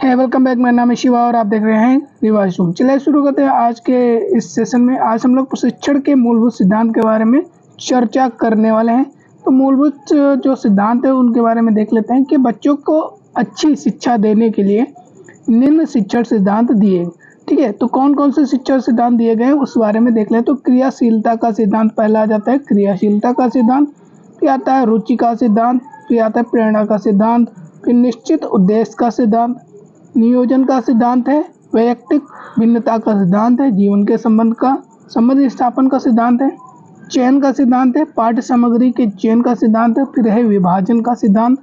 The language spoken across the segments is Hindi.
है वेलकम बैक। मेरा नाम है शिवा और आप देख रहे हैं रिवाइज रूम। चलिए शुरू करते हैं आज के इस सेशन में। आज हम लोग प्रशिक्षण के मूलभूत सिद्धांत के बारे में चर्चा करने वाले हैं। तो मूलभूत जो सिद्धांत है उनके बारे में देख लेते हैं कि बच्चों को अच्छी शिक्षा देने के लिए निम्न शिक्षण सिद्धांत दिए। ठीक है, तो कौन कौन से शिक्षण सिद्धांत दिए गए उस बारे में देख लें। तो क्रियाशीलता का सिद्धांत पहला आ जाता है, क्रियाशीलता का सिद्धांत, फिर आता है रुचि का सिद्धांत, फिर आता है प्रेरणा का सिद्धांत, फिर निश्चित उद्देश्य का सिद्धांत, नियोजन का सिद्धांत है, वैयक्तिक भिन्नता का सिद्धांत है, जीवन के संबंध स्थापन का सिद्धांत है, चयन का सिद्धांत है, पाठ्य सामग्री के चयन का सिद्धांत है, फिर है विभाजन का सिद्धांत,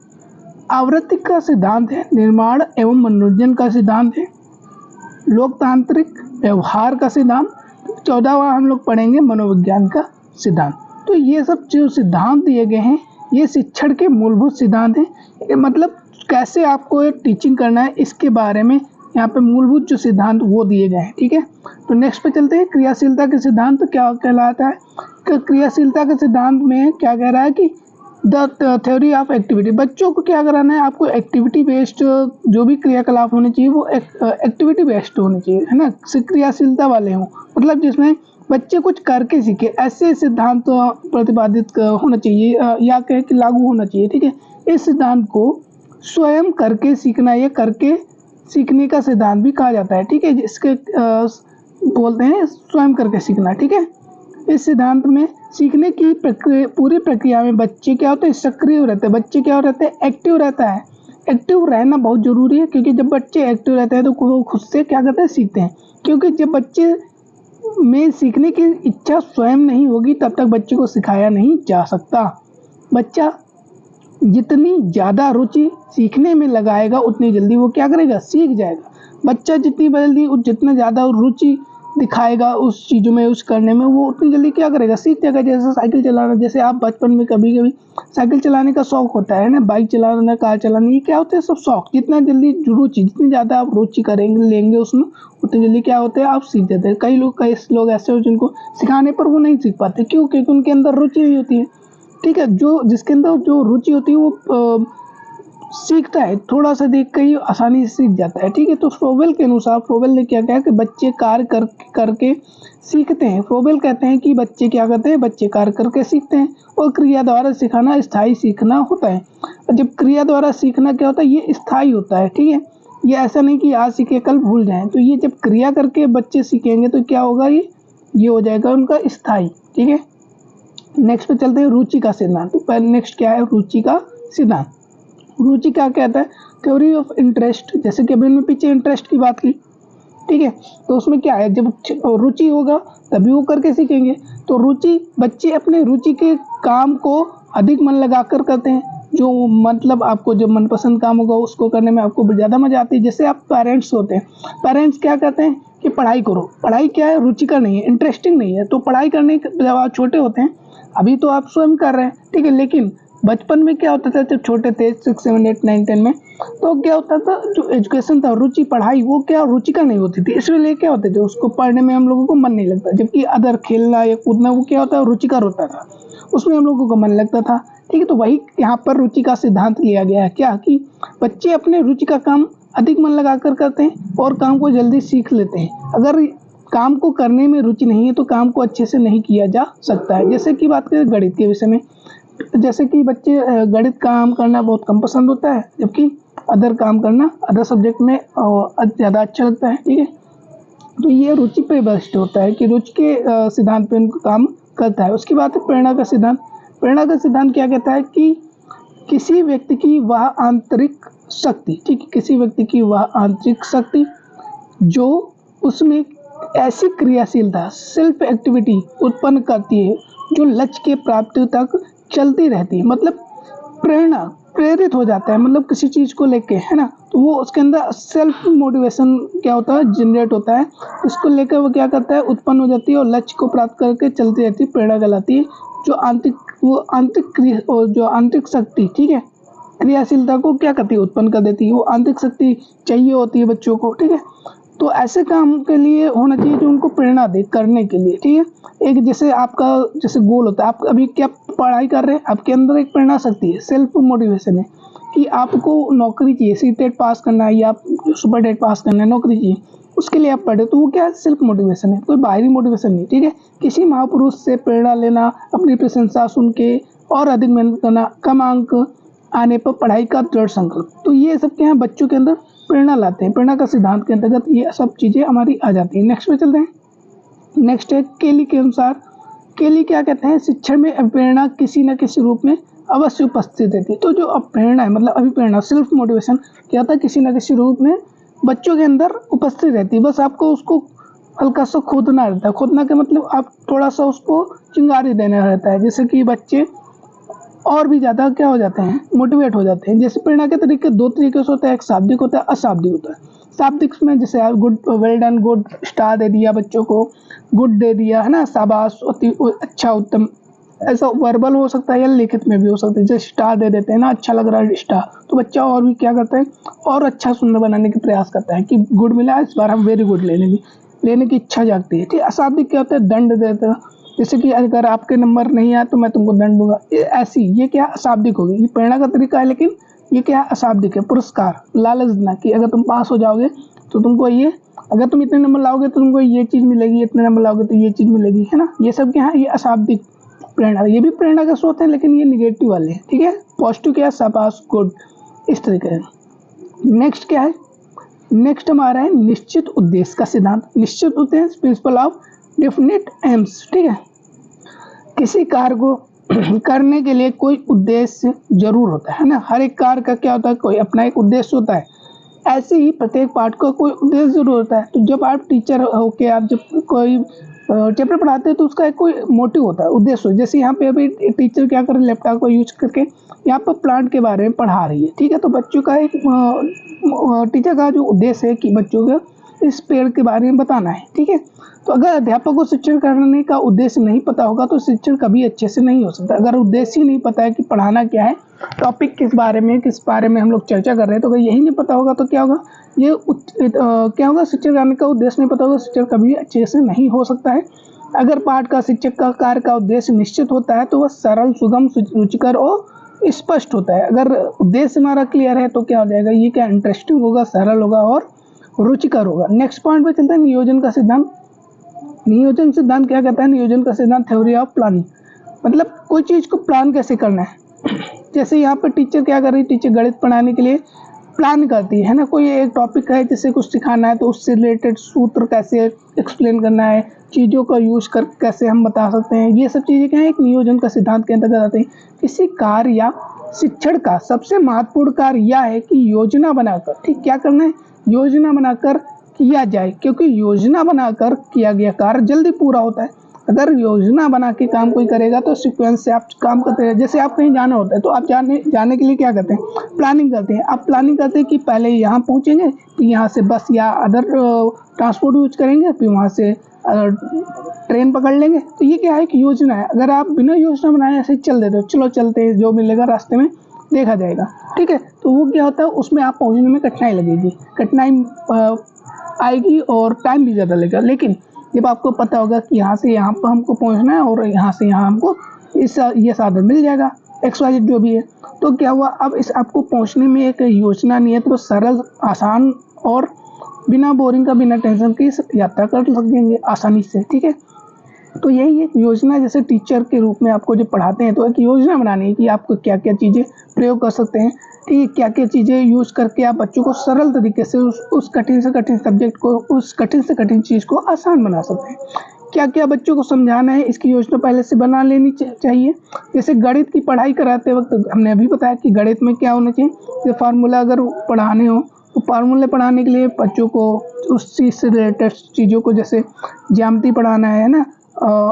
आवृत्ति का सिद्धांत है, निर्माण एवं मनोरंजन का सिद्धांत है, लोकतांत्रिक व्यवहार का सिद्धांत, 14वां हम लोग पढ़ेंगे मनोविज्ञान का सिद्धांत। तो ये सब जो सिद्धांत दिए गए हैं ये शिक्षण के मूलभूत सिद्धांत हैं। मतलब कैसे आपको एक टीचिंग करना है इसके बारे में यहाँ पे मूलभूत जो सिद्धांत वो दिए गए हैं। ठीक है, तो नेक्स्ट पे चलते हैं। क्रियाशीलता के सिद्धांत तो क्या कहलाता है कि क्रियाशीलता के सिद्धांत में क्या कह रहा है कि द थ्योरी ऑफ एक्टिविटी। बच्चों को क्या कराना है, आपको एक्टिविटी बेस्ड जो भी क्रियाकलाप होने चाहिए वो एक्टिविटी बेस्ड होने चाहिए, है ना, क्रियाशीलता वाले हों, मतलब जिसमें बच्चे कुछ करके सीखे, ऐसे सिद्धांत प्रतिपादित होना चाहिए या कहे कि लागू होना चाहिए। ठीक है, इस सिद्धांत को स्वयं करके सीखना या करके सीखने का सिद्धांत भी कहा जाता है। ठीक है, जिसके बोलते हैं स्वयं करके सीखना। ठीक है, इस सिद्धांत में सीखने की पूरी प्रक्रिया में बच्चे क्या होते हैं, सक्रिय रहते हैं। बच्चे क्या रहते हैं, एक्टिव रहता है। एक्टिव रहना बहुत ज़रूरी है क्योंकि जब बच्चे एक्टिव रहते हैं तो वो खुद से क्या करते हैं, सीखते हैं। क्योंकि जब बच्चे में सीखने की इच्छा स्वयं नहीं होगी तब तक बच्चे को सिखाया नहीं जा सकता। बच्चा जितनी ज़्यादा रुचि सीखने में लगाएगा उतनी जल्दी वो क्या करेगा, सीख जाएगा। बच्चा जितनी जल्दी जितना ज़्यादा रुचि दिखाएगा उस चीज़ों में, उस करने में, वो उतनी जल्दी क्या करेगा, सीख जाएगा। जैसे साइकिल चलाना, जैसे आप बचपन में कभी कभी साइकिल चलाने का शौक होता है ना, बाइक चलाना, कार चलाना, ये क्या होते हैं सब शौक। जितना जल्दी रुचि, जितनी ज़्यादा आप रुचि करेंगे लेंगे उसमें उतनी जल्दी क्या होते हैं, आप सीख जाते हैं। कई लोग ऐसे हो जिनको सिखाने पर वो नहीं सीख पाते। क्यों? क्योंकि उनके अंदर रुचि नहीं होती है। ठीक है, जो जिसके अंदर जो रुचि होती है वो सीखता है, थोड़ा सा देख कर ही आसानी से सीख जाता है। ठीक है, तो फ्रोबेल के अनुसार, फ्रोबेल ने क्या कहा कि बच्चे कार्य करके सीखते हैं। फ्रोबेल कहते हैं कि बच्चे क्या करते हैं, बच्चे कार्य करके सीखते हैं और क्रिया द्वारा सिखाना स्थायी सीखना होता है। और जब क्रिया द्वारा सीखना क्या होता है, ये स्थायी होता है। ठीक है, ये ऐसा नहीं कि आज सीखे कल भूल जाएं। तो ये जब क्रिया करके बच्चे सीखेंगे तो क्या होगा, ये हो जाएगा उनका स्थायी। ठीक है, नेक्स्ट पे चलते हैं रुचि का सिद्धांत। तो पहले नेक्स्ट क्या है, रुचि का सिद्धांत। रुचि क्या कहता है, थ्योरी ऑफ इंटरेस्ट। जैसे कि अभी हमने पीछे इंटरेस्ट की बात की। ठीक है, तो उसमें क्या है, जब रुचि होगा तभी वो करके सीखेंगे। तो रुचि, बच्चे अपने रुचि के काम को अधिक मन लगाकर करते हैं। जो मतलब आपको जो मनपसंद काम होगा उसको करने में आपको ज़्यादा मजा आती है। जैसे आप पेरेंट्स होते हैं, पेरेंट्स क्या कहते हैं कि पढ़ाई करो। पढ़ाई क्या है, रुचिकर नहीं है, इंटरेस्टिंग नहीं है। तो पढ़ाई करने जब आप छोटे होते हैं, अभी तो आप स्वयं कर रहे हैं। ठीक है, लेकिन बचपन में क्या होता था, जब छोटे थे 6, 7, 8, 9, 10 में, तो क्या होता था, जो एजुकेशन था, रुचि, पढ़ाई, वो क्या रुचिकर नहीं होती थी। इसलिए क्या होते थे, उसको पढ़ने में हम लोगों को मन नहीं लगता। जबकि अदर खेलना या कूदना वो क्या होता है, रुचिकर होता था, उसमें हम लोगों को मन लगता था। ठीक है, तो वही यहाँ पर रुचि का सिद्धांत लिया गया है। क्या कि बच्चे अपने रुचि का काम अधिक मन लगा कर करते हैं और काम को जल्दी सीख लेते हैं। अगर काम को करने में रुचि नहीं है तो काम को अच्छे से नहीं किया जा सकता है। जैसे कि बात करें गणित के विषय में, जैसे कि बच्चे गणित काम करना बहुत कम पसंद होता है, जबकि अदर काम करना, अदर सब्जेक्ट में ज़्यादा अच्छा लगता है। ठीक है, तो ये रुचि पे बेस्ड होता है कि रुचि के सिद्धांत पे उनको काम करता है। उसकी बात है प्रेरणा का सिद्धांत। प्रेरणा का सिद्धांत क्या कहता है कि किसी व्यक्ति की वह आंतरिक शक्ति, ठीक है, किसी व्यक्ति की वह आंतरिक शक्ति जो उसमें ऐसी क्रियाशीलता, सेल्फ एक्टिविटी उत्पन्न करती है जो लक्ष्य के प्राप्ति तक चलती रहती है। मतलब प्रेरणा, प्रेरित हो जाता है, मतलब किसी चीज़ को लेके, है ना, तो वो उसके अंदर सेल्फ मोटिवेशन क्या होता है, जनरेट होता है। इसको लेकर वो क्या करता है, उत्पन्न हो जाती है और लक्ष्य को प्राप्त करके चलती रहती है, प्रेरणा कहलाती है। जो आंतरिक शक्ति, ठीक है, क्रियाशीलता को क्या करती है, उत्पन्न कर देती है। वो आंतरिक शक्ति चाहिए होती है बच्चों को। ठीक है, तो ऐसे काम के लिए होना चाहिए जो उनको प्रेरणा दे करने के लिए। ठीक है, एक जैसे आपका जैसे गोल होता है, आप अभी क्या पढ़ाई कर रहे हैं, आपके अंदर एक प्रेरणा शक्ति है, सेल्फ मोटिवेशन है कि आपको नौकरी चाहिए, सीटेट पास करना है या सुपरटेट पास करना है, नौकरी चाहिए, उसके लिए आप पढ़े, तो वो क्या है, सेल्फ मोटिवेशन है, कोई बाहरी मोटिवेशन नहीं। ठीक है, किसी महापुरुष से प्रेरणा लेना, अपनी प्रशंसा सुन के और अधिक मेहनत करना, कम अंक आने पर पढ़ाई का दृढ़ संकल्प, तो ये सब क्या है, बच्चों के अंदर प्रेरणा लाते हैं। प्रेरणा का सिद्धांत के अंतर्गत ये सब चीज़ें हमारी आ जाती हैं। नेक्स्ट पे चलते हैं। नेक्स्ट है केली के अनुसार, केली क्या कहते हैं, शिक्षण में अभिप्रेरणा किसी न किसी रूप में अवश्य उपस्थित रहती है। तो जो अभिप्रेरणा है, मतलब अभिप्रेरणा, सेल्फ मोटिवेशन क्या होता है, किसी न किसी रूप में बच्चों के अंदर उपस्थित रहती है, बस आपको उसको हल्का सा खोदना रहता है। खोदना का मतलब आप थोड़ा सा उसको चिंगारी देना रहता है, जैसे कि बच्चे और भी ज़्यादा क्या हो जाते हैं, मोटिवेट हो जाते हैं। जैसे प्रेरणा के तरीके दो तरीके से होता है, एक शाब्दिक होता है, अशाब्दिक होता है। शाब्दिक में जैसे आप good, well done, good, star दे दिया बच्चों को, गुड दे दिया है ना, शाबाश, अति अच्छा, उत्तम, ऐसा वर्बल हो सकता है या लिखित में भी हो सकता है। जैसे स्टार दे देते हैं ना, अच्छा लग रहा है स्टार, तो बच्चा और भी क्या करता है, और अच्छा सुंदर बनाने का प्रयास करता है कि गुड मिला, इस बार हम वेरी गुड लेने की इच्छा जागती है। ठीक, अशाब्दिक क्या होता है, दंड देता है, जैसे कि अगर आपके नंबर नहीं आया तो मैं तुमको दंड दूंगा, ऐसी, ये क्या अशाब्दिक होगी, ये प्रेरणा का तरीका है, लेकिन ये क्या अशाब्दिक है, पुरस्कार, लालच देना कि अगर तुम पास हो जाओगे तो तुमको ये, अगर तुम इतने नंबर लाओगे तो तुमको ये चीज़ मिलेगी, इतने नंबर लाओगे तो ये चीज़ मिलेगी, है ना। ये सब क्या है, ये अशाब्दिक प्रेरणा, ये भी प्रेरणा का स्रोत है, लेकिन ये निगेटिव वाले हैं। ठीक है, पॉजिटिव क्या है, शाबाश, गुड, इस तरीके से। नेक्स्ट क्या है, नेक्स्ट हमारा है निश्चित उद्देश्य का सिद्धांत। निश्चित उद्देश्य, प्रिंसिपल ऑफ डेफिनेट एम्स। ठीक है, किसी कार्य को करने के लिए कोई उद्देश्य जरूर होता है ना, हर एक कार्य का क्या होता है, कोई अपना एक उद्देश्य होता है। ऐसे ही प्रत्येक पाठ का कोई उद्देश्य जरूर होता है। तो जब आप टीचर हो के आप जब कोई चैप्टर पढ़ाते हैं तो उसका एक कोई मोटिव होता है, उद्देश्य होता है। जैसे यहाँ पे अभी टीचर क्या कर रहे हैं, लैपटॉप को यूज करके यहाँ पर प्लांट के बारे में पढ़ा रही है। ठीक है, तो बच्चों का एक टीचर का जो उद्देश्य है कि बच्चों को इस पेड़ के बारे में बताना है। ठीक है, तो अगर अध्यापक को शिक्षण करने का उद्देश्य नहीं पता होगा तो शिक्षण कभी अच्छे से नहीं हो सकता। अगर उद्देश्य ही नहीं पता है कि पढ़ाना क्या है, टॉपिक किस बारे में हम लोग चर्चा कर रहे हैं, तो अगर यही नहीं पता होगा तो क्या होगा, ये क्या होगा, शिक्षण करने का उद्देश्य नहीं पता होगा, शिक्षण कभी अच्छे से नहीं हो सकता है। अगर पाठ का, शिक्षक का कार्य का उद्देश्य निश्चित होता है तो वह सरल, सुगम, रुचिकर और स्पष्ट होता है। अगर उद्देश्य हमारा क्लियर है तो क्या हो जाएगा, ये क्या इंटरेस्टिंग होगा, सरल होगा और रुचिकर होगा। नेक्स्ट पॉइंट पे चलते हैं, नियोजन का सिद्धांत। नियोजन सिद्धांत क्या कहता है, नियोजन का सिद्धांत थ्योरी ऑफ प्लानिंग, मतलब कोई चीज़ को प्लान कैसे करना है। जैसे यहाँ पर टीचर क्या कर रही है, टीचर गणित पढ़ाने के लिए प्लान करती है ना, कोई एक टॉपिक है जिससे कुछ सिखाना है तो उससे रिलेटेड सूत्र कैसे एक्सप्लेन करना है, चीज़ों का यूज कर कैसे हम बता सकते हैं, ये सब चीज़ें क्या है, एक नियोजन का सिद्धांत के अंतर्गत आते हैं। किसी कार्य या शिक्षण का सबसे महत्वपूर्ण कार्य यह है कि योजना बनाकर, ठीक, क्या करना है, योजना बनाकर किया जाए, क्योंकि योजना बनाकर किया गया कार्य जल्दी पूरा होता है। अगर योजना बना के काम कोई करेगा तो सीक्वेंस से आप काम करते हैं। जैसे आप कहीं जाना होता है तो आप जाने के लिए क्या करते हैं, प्लानिंग करते हैं। आप प्लानिंग करते हैं कि पहले यहाँ पहुँचेंगे, फिर यहाँ से बस या अदर ट्रांसपोर्ट यूज करेंगे, फिर वहाँ से ट्रेन पकड़ लेंगे। तो ये क्या है कि योजना है। अगर आप बिना योजना बनाए ऐसे चल देते हो, चलो चलते हैं, जो मिलेगा रास्ते में देखा जाएगा, ठीक है, तो वो क्या होता है, उसमें आप पहुँचने में कठिनाई लगेगी, कठिनाई आएगी और टाइम भी ज़्यादा लगेगा। लेकिन जब आपको पता होगा कि यहाँ से यहाँ पर हमको पहुँचना है और यहाँ से यहाँ हमको ये साधन मिल जाएगा, XYZ जो भी है, तो क्या हुआ, अब इस आपको पहुँचने में एक योजना नहीं है तो सरल, आसान और बिना बोरिंग का, बिना टेंशन की यात्रा कर सकेंगे आसानी से। ठीक है, तो यही एक योजना, जैसे टीचर के रूप में आपको जब पढ़ाते हैं तो एक योजना बनानी है कि आपको क्या क्या चीज़ें प्रयोग कर सकते हैं, ठीक है, क्या क्या चीज़ें यूज़ करके आप बच्चों को सरल तरीके से उस कठिन से कठिन सब्जेक्ट को, उस कठिन से कठिन चीज़ को आसान बना सकते हैं। क्या क्या बच्चों को समझाना है, इसकी योजना पहले से बना लेनी चाहिए। जैसे गणित की पढ़ाई कराते वक्त हमने अभी बताया कि गणित में क्या होना चाहिए, जैसे फार्मूला अगर पढ़ाने हो तो फार्मूले पढ़ाने के लिए बच्चों को उस चीज़ से रिलेटेड चीज़ों को, जैसे ज्यामिति पढ़ाना है ना,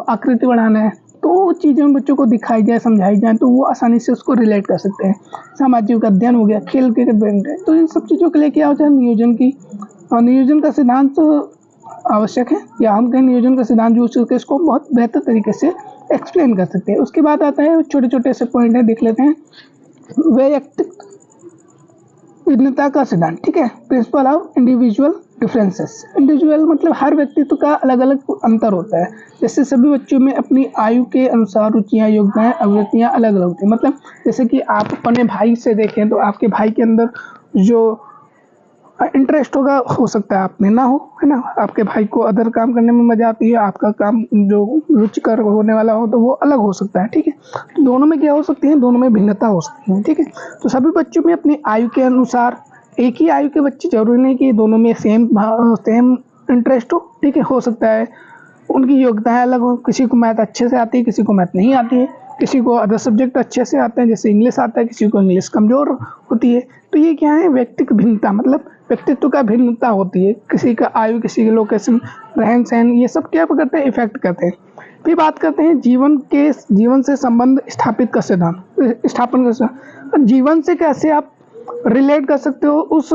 आकृति बढ़ाना है, तो वो चीज़ें बच्चों को दिखाई जाए, समझाई जाए, तो वो आसानी से उसको रिलेट कर सकते हैं। सामाजिक अध्ययन हो गया, खेल के अध्ययन, तो इन सब चीज़ों के लिए क्या होता है, नियोजन का सिद्धांत आवश्यक है, या हम कहें नियोजन का सिद्धांत यूज करके इसको बहुत बेहतर तरीके से एक्सप्लेन कर सकते हैं। उसके बाद आता है छोटे छोटे से पॉइंट है, देख लेते हैं। वैयक्तिक भिन्नता का सिद्धांत, ठीक है, principle of individual differences. Individual मतलब हर व्यक्तित्व का अलग अलग अंतर होता है। जैसे सभी बच्चों में अपनी आयु के अनुसार रुचियाँ, योग्यताएँ, अभिरुचियाँ अलग-अलग होती हैं। मतलब जैसे कि आप अपने भाई से देखें तो आपके भाई के अंदर जो इंटरेस्ट होगा हो सकता है आप में ना हो, है ना? आपके भाई को अदर काम करने में मज़ा आती है, आपका काम जो रुचिकर होने वाला हो तो वो अलग हो सकता है, ठीक है? तो दोनों में क्या हो सकती है, दोनों में भिन्नता हो सकती है, ठीक है? तो सभी बच्चों में अपनी आयु के अनुसार, एक ही आयु के बच्चे ज़रूरी नहीं कि दोनों में सेम इंटरेस्ट हो, ठीक है? हो सकता है उनकी योग्यताएँ अलग हो, किसी को मैथ अच्छे से आती है, किसी को मैथ नहीं आती है, किसी को अदर सब्जेक्ट अच्छे से आते हैं जैसे इंग्लिश आता है, किसी को इंग्लिश कमज़ोर होती है। तो ये क्या है, व्यक्तिक भिन्नता, मतलब व्यक्तित्व का भिन्नता होती है। किसी का आयु, किसी के लोकेशन, रहन-सहन, ये सब क्या करते हैं, इफ़ेक्ट करते हैं। फिर बात करते हैं जीवन से संबंध स्थापित का सिद्धांत स्थापन का सिद्धांत। जीवन से कैसे आप रिलेट कर सकते हो, उस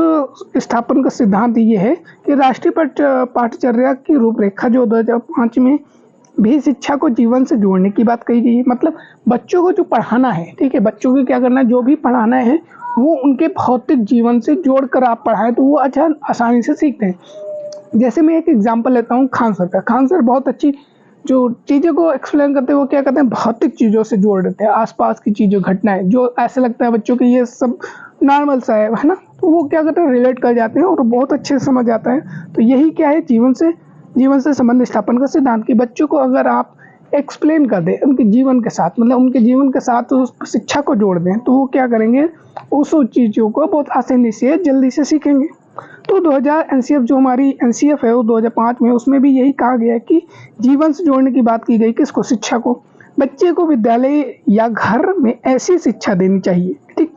स्थापन का सिद्धांत ये है कि राष्ट्रीय पाठ्यचर्या की रूपरेखा जो 2005 में भी शिक्षा को जीवन से जोड़ने की बात कही गई है। मतलब बच्चों को जो पढ़ाना है, ठीक है, बच्चों को क्या करना है, जो भी पढ़ाना है वो उनके भौतिक जीवन से जोड़कर आप पढ़ाएं तो वो अच्छा आसानी से सीखते हैं। जैसे मैं एक एग्जांपल लेता हूँ खान सर का। खान सर बहुत अच्छी जो चीज़ों को एक्सप्लेन करते हैं वो क्या करते हैं, भौतिक चीज़ों से जोड़ देते हैं, आसपास की चीज़ें, घटनाएं जो ऐसे लगता है बच्चों को ये सब नॉर्मल सा है ना, तो वो क्या करते हैं, रिलेट कर जाते हैं और बहुत अच्छे से समझ आता है। तो यही क्या है, जीवन से संबंध स्थापन का सिद्धांत, कि बच्चों को अगर आप एक्सप्लेन कर दें उनके जीवन के साथ, मतलब उनके जीवन के साथ उस शिक्षा को जोड़ दें तो वो क्या करेंगे, उस चीज़ों को बहुत आसानी से जल्दी से सीखेंगे। तो 2000 एनसीएफ जो हमारी एनसीएफ है वो 2005 में, उसमें भी यही कहा गया है कि जीवन से जोड़ने की बात की गई, किसको, शिक्षा को। बच्चे को विद्यालय या घर में ऐसी शिक्षा देनी चाहिए, ठीक,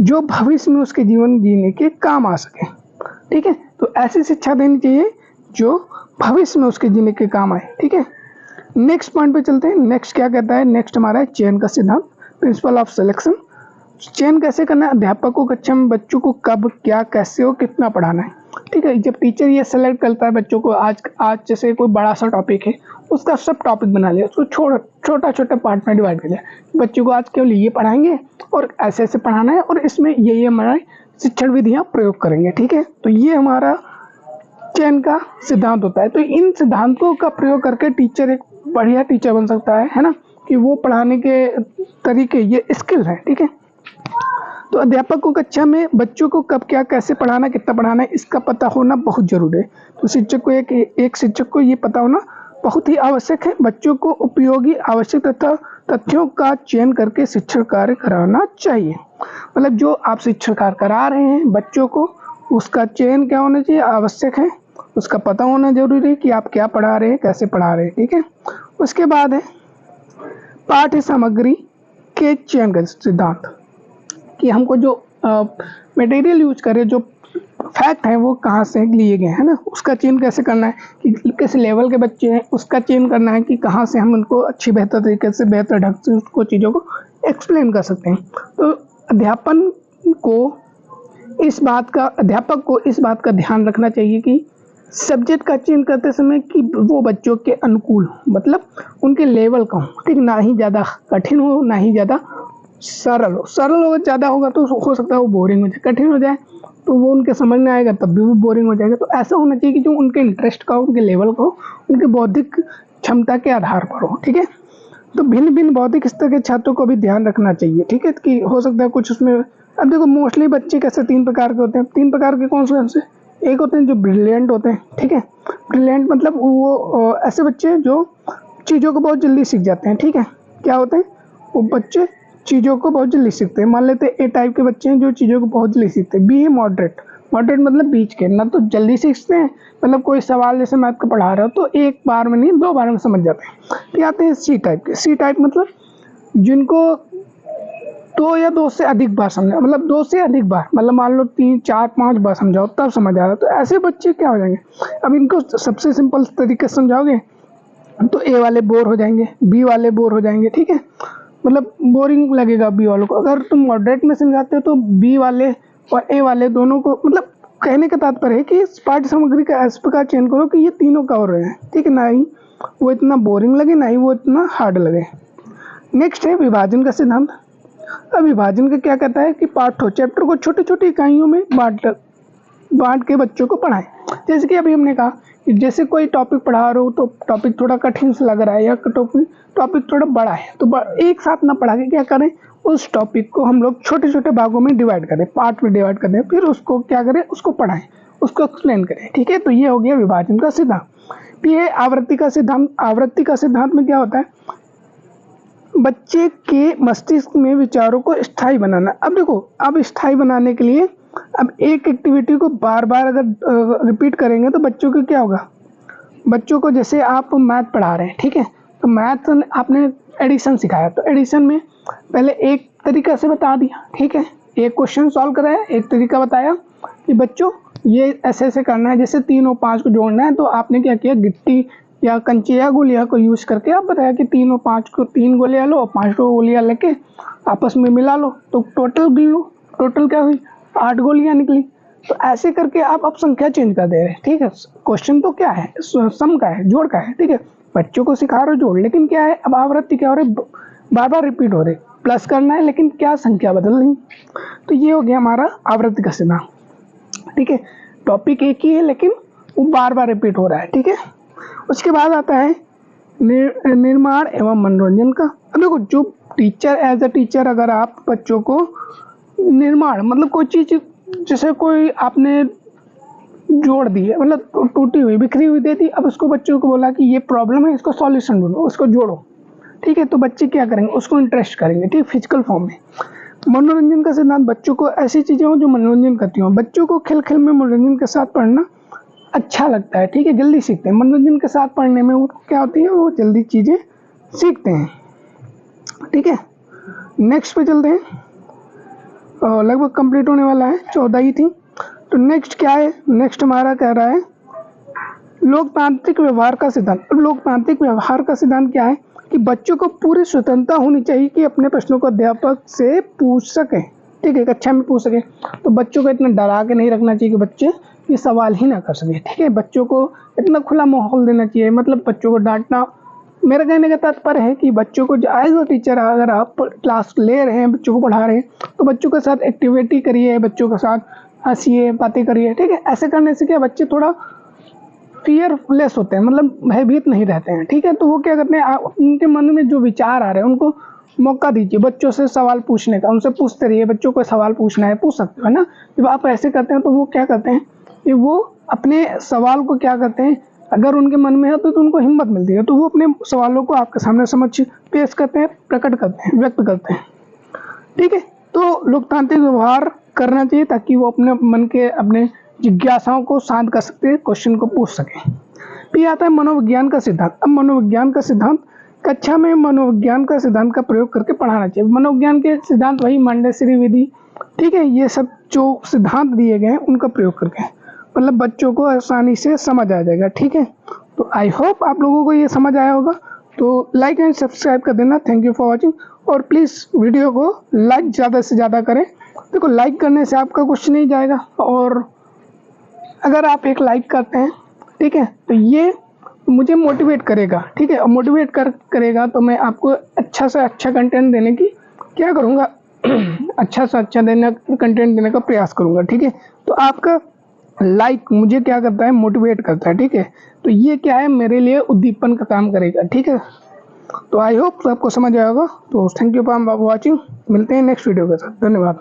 जो भविष्य में उसके जीवन जीने के काम आ सके, ठीक है। तो ऐसी शिक्षा देनी चाहिए जो भविष्य में उसके जीने के काम आए, ठीक है। नेक्स्ट पॉइंट पे चलते हैं। नेक्स्ट क्या कहता है, नेक्स्ट हमारा है चयन का सिद्धांत, प्रिंसिपल ऑफ सिलेक्शन। चयन कैसे करना है, अध्यापक को कक्षा में बच्चों को कब, क्या, कैसे और कितना पढ़ाना है, ठीक है। जब टीचर ये सेलेक्ट करता है बच्चों को, आज जैसे कोई बड़ा सा टॉपिक है, उसका सब टॉपिक बना लिया, उसको छोटा छोटा पार्ट में डिवाइड कर लिया, बच्चों को आज केवल ये पढ़ाएंगे और ऐसे ऐसे पढ़ाना है और इसमें ये हमारे शिक्षण विधियाँ प्रयोग करेंगे, ठीक है। तो ये हमारा चयन का सिद्धांत होता है। तो इन सिद्धांतों का प्रयोग करके टीचर एक बढ़िया टीचर बन सकता है ना, कि वो पढ़ाने के तरीके, ये स्किल है, ठीक है। तो अध्यापक को कक्षा में बच्चों को कब, क्या, कैसे पढ़ाना, कितना पढ़ाना है, इसका पता होना बहुत जरूरी है। तो शिक्षक को एक शिक्षक को ये पता होना बहुत ही आवश्यक है। बच्चों को उपयोगी, आवश्यक तथा तथ्यों का चयन करके शिक्षण कार्य कराना चाहिए। मतलब जो आप शिक्षण कार्य करा रहे हैं बच्चों को, उसका चयन क्या होना चाहिए, आवश्यक है, उसका पता होना जरूरी है कि आप क्या पढ़ा रहे हैं, कैसे पढ़ा रहे हैं, ठीक है। उसके बाद है पाठ्य सामग्री के चयन का सिद्धांत, कि हमको जो मटेरियल यूज करें, जो फैक्ट है वो कहाँ से लिए गए हैं ना, उसका चयन कैसे करना है, कि किस लेवल के बच्चे हैं उसका चयन करना है, कि कहाँ से हम उनको अच्छी बेहतर तरीके से, बेहतर ढंग से उसको चीज़ों को एक्सप्लेन कर सकते हैं। तो अध्यापक को इस बात का ध्यान रखना चाहिए कि सब्जेक्ट का चयन करते समय कि वो बच्चों के अनुकूल हो, मतलब उनके लेवल का हो, ठीक, ना ही ज़्यादा कठिन हो, ना ही ज़्यादा सरल हो। सरल हो ज़्यादा होगा तो हो सकता है वो बोरिंग हो जाए, कठिन हो जाए तो वो उनके समझ में आएगा तब भी वो बोरिंग हो जाएगा। तो ऐसा होना चाहिए कि जो उनके इंटरेस्ट का हो, उनके लेवल का हो, उनके बौद्धिक क्षमता के आधार पर हो, ठीक है। तो भिन्न भिन्न बौद्धिक स्तर के छात्रों को भी ध्यान रखना चाहिए, ठीक है, कि हो सकता है कुछ उसमें, अब देखो मोस्टली बच्चे कैसे 3 प्रकार के होते हैं। 3 प्रकार के कौन से? एक होते हैं जो ब्रिलियंट होते हैं, ठीक है। ब्रिलियंट मतलब वो ऐसे बच्चे जो चीज़ों को बहुत जल्दी सीख जाते हैं, ठीक है। क्या होते हैं वो बच्चे, चीज़ों को बहुत जल्दी सीखते हैं। मान लेते हैं ए टाइप के बच्चे हैं जो चीज़ों को बहुत जल्दी सीखते हैं। बी है मॉडरेट मतलब बीच के, ना तो जल्दी सीखते हैं, मतलब कोई सवाल जैसे मैथ का पढ़ा रहा हो तो एक बार में नहीं 2 बार में समझ जाते हैं। फिर आते हैं सी टाइप के। सी टाइप मतलब जिनको 2 या 2 से अधिक बार समझा, मतलब 2 से अधिक बार, मतलब मान लो 3, 4, 5 बार समझाओ तब समझ आ रहा है। तो ऐसे बच्चे क्या हो जाएंगे, अब इनको सबसे सिंपल तरीके से समझाओगे तो ए वाले बोर हो जाएंगे, बी वाले बोर हो जाएंगे, ठीक है, मतलब बोरिंग लगेगा बी वालों को। अगर तुम मॉडरेट में समझाते हो तो बी वाले और ए वाले दोनों को, मतलब कहने का तात्पर्य है कि पाठ्य सामग्री का इस प्रकार चयन करो कि ये तीनों कवर रहे हैं, ठीक है, ना ही वो इतना बोरिंग लगे ना ही वो इतना हार्ड लगे। नेक्स्ट है विभाजन का सिद्धांत। अब विभाजन का क्या कहता है कि चैप्टर को छोटी छोटी इकाइयों में बांट के बच्चों को पढ़ाएं। जैसे कि अभी हमने कहा जैसे कोई टॉपिक पढ़ा रहे हो तो टॉपिक थोड़ा कठिन से लग रहा है या टॉपिक थोड़ा बड़ा है, तो एक साथ ना पढ़ा के क्या करें, उस टॉपिक को हम लोग छोटे छोटे भागों में डिवाइड करें, पार्ट में डिवाइड करें, फिर उसको क्या करें, उसको पढ़ाएं, उसको एक्सप्लेन करें। ठीक है, तो ये हो गया विभाजन का सिद्धांत। ये आवृत्ति का सिद्धांत। आवृत्ति का सिद्धांत में क्या होता है, बच्चे के मस्तिष्क में विचारों को स्थायी बनाना। अब देखो, अब स्थायी बनाने के लिए अब एक एक्टिविटी को बार बार अगर रिपीट करेंगे तो बच्चों को क्या होगा, बच्चों को जैसे आप मैथ पढ़ा रहे हैं, ठीक है, तो मैथ आपने एडिशन सिखाया, तो एडिशन में पहले एक तरीका से बता दिया, ठीक है, एक क्वेश्चन सॉल्व कराया, एक तरीका बताया कि बच्चों ये ऐसे ऐसे करना है, जैसे 3 और 5 को जोड़ना है, तो आपने क्या किया, गिट्टी या कंचे या गोलियां को यूज करके आप बताया कि 3 और 5 को 3 गोलियां लो और 5 गोलियां लेके आपस में मिला लो, तो टोटल गिन लो, टोटल क्या हुई, 8 गोलियां निकली। तो ऐसे करके आप अब संख्या चेंज कर दे रहे हैं। ठीक है, क्वेश्चन तो क्या है, सम का है, जोड़ का है। ठीक है, बच्चों को सिखा रहे हो जोड़, लेकिन क्या है, अब आवृत्ति क्या हो रही, बार बार रिपीट हो रही, प्लस करना है लेकिन क्या संख्या बदल रही। तो ये हो गया हमारा आवृत्ति का सिद्धांत। ठीक है, टॉपिक एक ही है लेकिन वो बार बार रिपीट हो रहा है। ठीक है, उसके बाद आता है निर्माण एवं मनोरंजन का। अब देखो, जो टीचर एज अ टीचर अगर आप बच्चों को निर्माण मतलब कोई चीज़, जैसे कोई आपने जोड़ दी है, मतलब टूटी हुई बिखरी हुई दे दी, अब उसको बच्चों को बोला कि ये प्रॉब्लम है, इसको सॉल्यूशन ढूंढो, उसको जोड़ो। ठीक है, तो बच्चे क्या करेंगे, उसको इंटरेस्ट करेंगे। ठीक, फिजिकल फॉर्म में। मनोरंजन का सिद्धांत, बच्चों को ऐसी चीज़ें हो जो मनोरंजन करती हों। बच्चों को खेल खेल में मनोरंजन के साथ पढ़ना अच्छा लगता है। ठीक है, जल्दी सीखते हैं मनोरंजन के साथ पढ़ने में, वो क्या होती है, वो जल्दी चीज़ें सीखते हैं। ठीक है, नेक्स्ट पे चलते हैं, लगभग कंप्लीट होने वाला है, 14 ही थी। तो नेक्स्ट क्या है, नेक्स्ट हमारा कह रहा है लोकतांत्रिक व्यवहार का सिद्धांत। अब लोकतांत्रिक व्यवहार का सिद्धांत क्या है कि बच्चों को पूरी स्वतंत्रता होनी चाहिए कि अपने प्रश्नों को अध्यापक से पूछ सकें। ठीक है, कक्षा में पूछ सकें। तो बच्चों को इतना डरा के नहीं रखना चाहिए कि बच्चे ये सवाल ही ना कर सके। ठीक है, बच्चों को इतना खुला माहौल देना चाहिए, मतलब बच्चों को डांटना, मेरा कहने का तात्पर्य है कि बच्चों को एज अ टीचर अगर आप क्लास ले रहे हैं, बच्चों को पढ़ा रहे हैं, तो बच्चों के साथ एक्टिविटी करिए, बच्चों के साथ हंसिए, बातें करिए। ठीक है, ऐसे करने से क्या बच्चे थोड़ा फियरलेस होते हैं, मतलब भयभीत नहीं रहते हैं। ठीक है, तो वो क्या करते हैं, उनके मन में जो विचार आ रहे हैं उनको मौका दीजिए बच्चों से सवाल पूछने का, उनसे पूछते रहिए, बच्चों को सवाल पूछना है पूछ सकते हो, है ना। जब आप ऐसे करते हैं तो वो क्या करते हैं कि वो अपने सवाल को क्या करते हैं, अगर उनके मन में है तो उनको हिम्मत मिलती है, तो वो अपने सवालों को आपके सामने समक्ष पेश करते हैं, प्रकट करते हैं, व्यक्त करते हैं। ठीक है, तो लोकतांत्रिक व्यवहार करना चाहिए ताकि वो अपने मन के अपने जिज्ञासाओं को शांत कर सकते हैं, क्वेश्चन को पूछ सकें। फिर आता है मनोविज्ञान का सिद्धांत। अब मनोविज्ञान का सिद्धांत, कक्षा में मनोविज्ञान का सिद्धांत का प्रयोग करके पढ़ाना चाहिए। मनोविज्ञान के सिद्धांत वही मंडलेश्वरी विधि, ठीक है, ये सब जो सिद्धांत दिए गए हैं उनका प्रयोग करके, मतलब बच्चों को आसानी से समझ आ जाएगा। ठीक है, तो आई होप आप लोगों को ये समझ आया होगा। तो लाइक एंड सब्सक्राइब कर देना। थैंक यू फॉर वॉचिंग, और प्लीज़ वीडियो को लाइक ज़्यादा से ज़्यादा करें। देखो, लाइक करने से आपका कुछ नहीं जाएगा, और अगर आप एक लाइक करते हैं, ठीक है, तो ये मुझे मोटिवेट करेगा। ठीक है, और मोटिवेट करेगा तो मैं आपको अच्छा से अच्छा कंटेंट देने की क्या करूँगा अच्छा से अच्छा कंटेंट देने का प्रयास करूँगा। ठीक है, तो आपका लाइक मुझे क्या करता है, मोटिवेट करता है। ठीक है, तो ये क्या है, मेरे लिए उद्दीपन का काम करेगा। ठीक है, तो आई होप आपको समझ आएगा। तो थैंक यू फॉर वॉचिंग, मिलते हैं नेक्स्ट वीडियो के साथ। धन्यवाद।